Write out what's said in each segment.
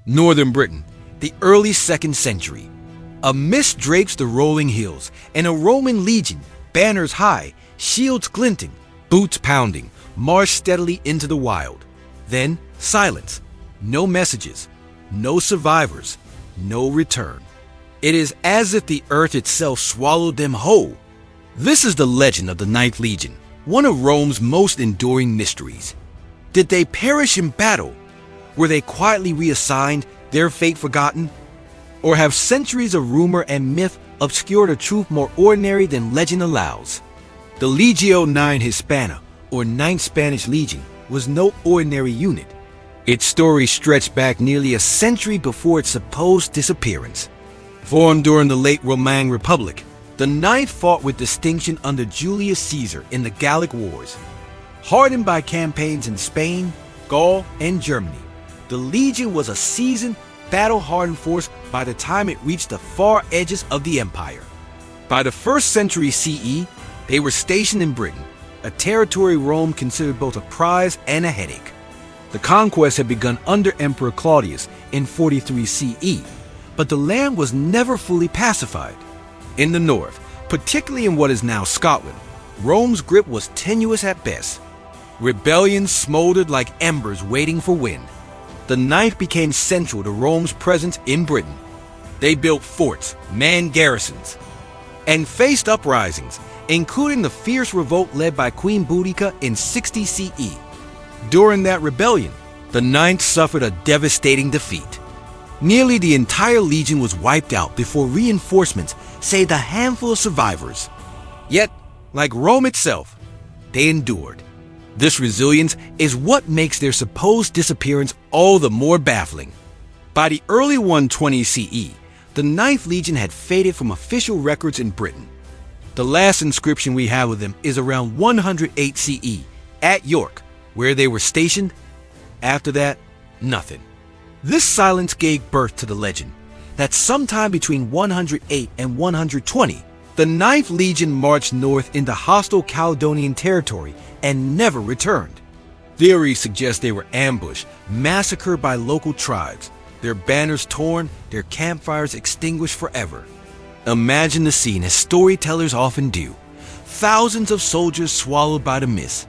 Northern Britain, the early 2nd century. A mist drapes the rolling hills, and a Roman legion, banners high, shields glinting, boots pounding, marched steadily into the wild. Then, silence. No messages, no survivors, no return. It is as if the earth itself swallowed them whole. This is the legend of the Ninth Legion, one of Rome's most enduring mysteries. Did they perish in battle? Were they quietly reassigned, their fate forgotten? Or have centuries of rumor and myth obscured a truth more ordinary than legend allows? The Legio IX Hispana, or Ninth Spanish Legion, was no ordinary unit. Its story stretched back nearly a century before its supposed disappearance. Formed during the late Roman Republic, the Ninth fought with distinction under Julius Caesar in the Gallic Wars. Hardened by campaigns in Spain, Gaul, and Germany, the Legion was a seasoned, battle-hardened force by the time it reached the far edges of the empire. By the 1st century CE, they were stationed in Britain, a territory Rome considered both a prize and a headache. The conquest had begun under Emperor Claudius in 43 CE, but the land was never fully pacified. In the north, particularly in what is now Scotland, Rome's grip was tenuous at best. Rebellions smoldered like embers waiting for wind. The Ninth became central to Rome's presence in Britain. They built forts, manned garrisons, and faced uprisings, including the fierce revolt led by Queen Boudica in 60 CE. During that rebellion, the Ninth suffered a devastating defeat. Nearly the entire legion was wiped out before reinforcements saved a handful of survivors. Yet, like Rome itself, they endured. This resilience is what makes their supposed disappearance all the more baffling. By the early 120 CE, the Ninth Legion had faded from official records in Britain. The last inscription we have of them is around 108 CE, at York, where they were stationed. After that, nothing. This silence gave birth to the legend that sometime between 108 and 120, the Ninth Legion marched north into hostile Caledonian territory and never returned. Theories suggest they were ambushed, massacred by local tribes, their banners torn, their campfires extinguished forever. Imagine the scene as storytellers often do. Thousands of soldiers swallowed by the mist.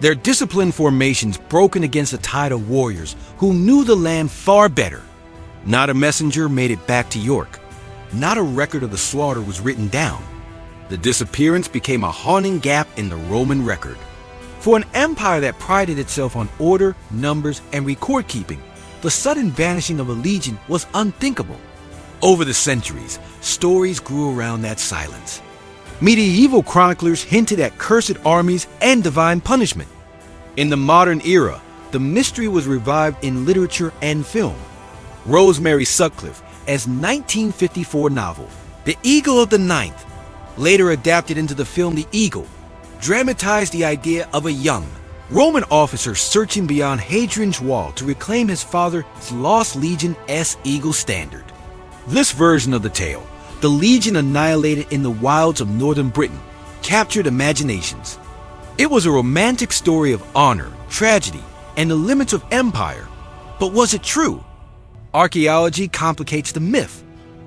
Their disciplined formations broken against a tide of warriors who knew the land far better. Not a messenger made it back to York. Not a record of the slaughter was written down. The disappearance became a haunting gap in the Roman record. For an empire that prided itself on order, numbers, and record-keeping, the sudden vanishing of a legion was unthinkable. Over the centuries, stories grew around that silence. Medieval chroniclers hinted at cursed armies and divine punishment. In the modern era, the mystery was revived in literature and film. Rosemary Sutcliffe, as 1954 novel, The Eagle of the Ninth, later adapted into the film The Eagle, dramatized the idea of a young Roman officer searching beyond Hadrian's Wall to reclaim his father's lost legion's eagle standard. This version of the tale, the legion annihilated in the wilds of northern Britain, captured imaginations. It was a romantic story of honor, tragedy, and the limits of empire. But was it true? Archaeology complicates the myth.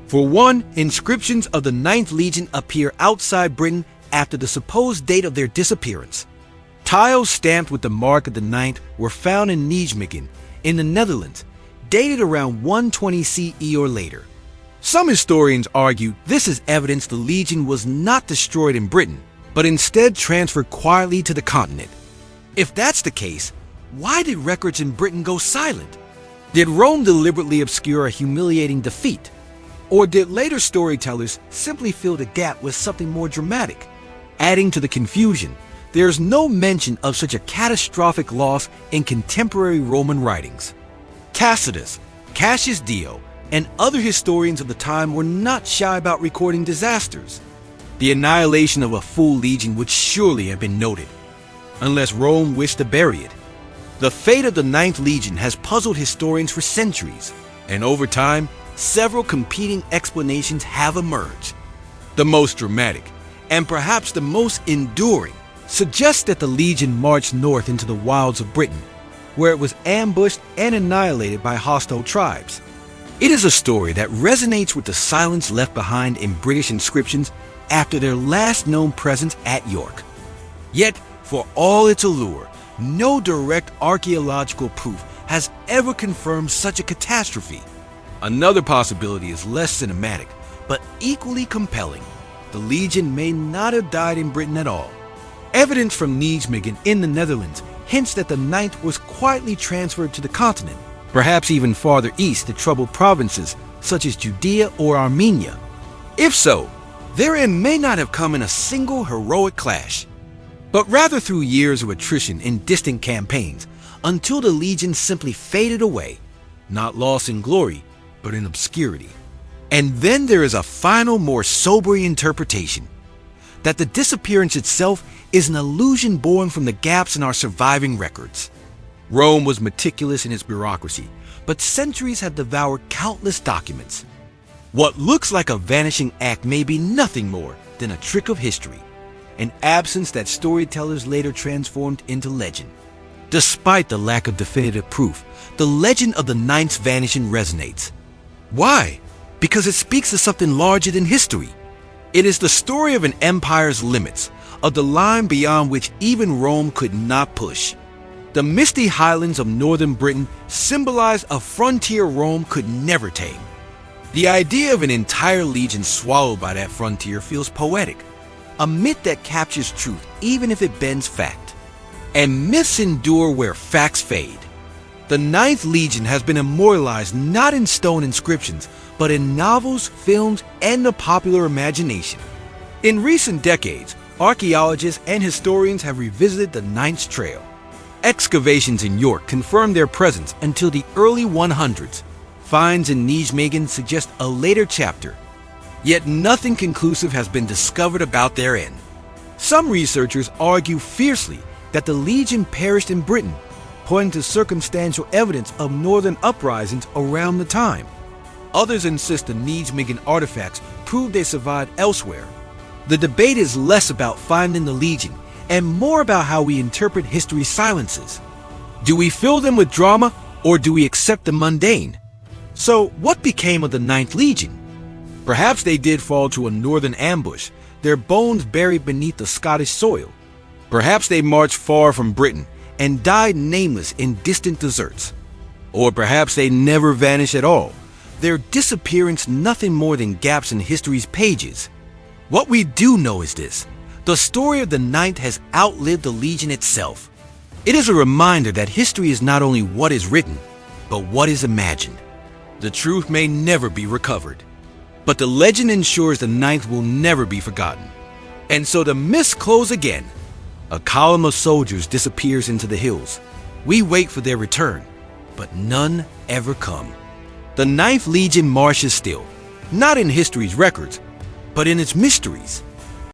For one, inscriptions of the Ninth Legion appear outside Britain after the supposed date of their disappearance. Tiles stamped with the mark of the Ninth were found in Nijmegen, in the Netherlands, dated around 120 CE or later. Some historians argue this is evidence the legion was not destroyed in Britain, but instead transferred quietly to the continent. If that's the case, why did records in Britain go silent? Did Rome deliberately obscure a humiliating defeat? Or did later storytellers simply fill the gap with something more dramatic? Adding to the confusion, there's no mention of such a catastrophic loss in contemporary Roman writings. Tacitus, Cassius Dio, and other historians of the time were not shy about recording disasters. The annihilation of a full legion would surely have been noted, unless Rome wished to bury it. The fate of the Ninth Legion has puzzled historians for centuries, and over time, several competing explanations have emerged. The most dramatic, and perhaps the most enduring, suggests that the legion marched north into the wilds of Britain, where it was ambushed and annihilated by hostile tribes. It is a story that resonates with the silence left behind in British inscriptions after their last known presence at York. Yet, for all its allure, no direct archaeological proof has ever confirmed such a catastrophe. Another possibility is less cinematic, but equally compelling. The Legion may not have died in Britain at all. Evidence from Nijmegen in the Netherlands hints that the ninth was quietly transferred to the continent, perhaps even farther east to troubled provinces such as Judea or Armenia. If so, therein may not have come in a single heroic clash, but rather through years of attrition in distant campaigns until the Legion simply faded away, not lost in glory, but in obscurity. And then there is a final, more sobering interpretation, that the disappearance itself is an illusion born from the gaps in our surviving records. Rome was meticulous in its bureaucracy, but centuries have devoured countless documents. What looks like a vanishing act may be nothing more than a trick of history, an absence that storytellers later transformed into legend. Despite the lack of definitive proof, the legend of the ninth's vanishing resonates. Why? Because it speaks of something larger than history. It is the story of an empire's limits, of the line beyond which even Rome could not push. The misty highlands of northern Britain symbolize a frontier Rome could never tame. The idea of an entire legion swallowed by that frontier feels poetic, a myth that captures truth even if it bends fact. And myths endure where facts fade. The Ninth Legion has been immortalized not in stone inscriptions, but in novels, films, and the popular imagination. In recent decades, archaeologists and historians have revisited the Ninth's trail. Excavations in York confirm their presence until the early 100s. Finds in Nijmegen suggest a later chapter. Yet nothing conclusive has been discovered about their end. Some researchers argue fiercely that the Legion perished in Britain, pointing to circumstantial evidence of northern uprisings around the time. Others insist the Nijmegen artifacts prove they survived elsewhere. The debate is less about finding the Legion and more about how we interpret history's silences. Do we fill them with drama, or do we accept the mundane? So, what became of the Ninth Legion? Perhaps they did fall to a northern ambush, their bones buried beneath the Scottish soil. Perhaps they marched far from Britain and died nameless in distant deserts. Or perhaps they never vanished at all, their disappearance nothing more than gaps in history's pages. What we do know is this: the story of the Ninth has outlived the Legion itself. It is a reminder that history is not only what is written, but what is imagined. The truth may never be recovered, but the legend ensures the Ninth will never be forgotten. And so the myths close again. A column of soldiers disappears into the hills. We wait for their return, but none ever come. The Ninth Legion marches still, not in history's records, but in its mysteries.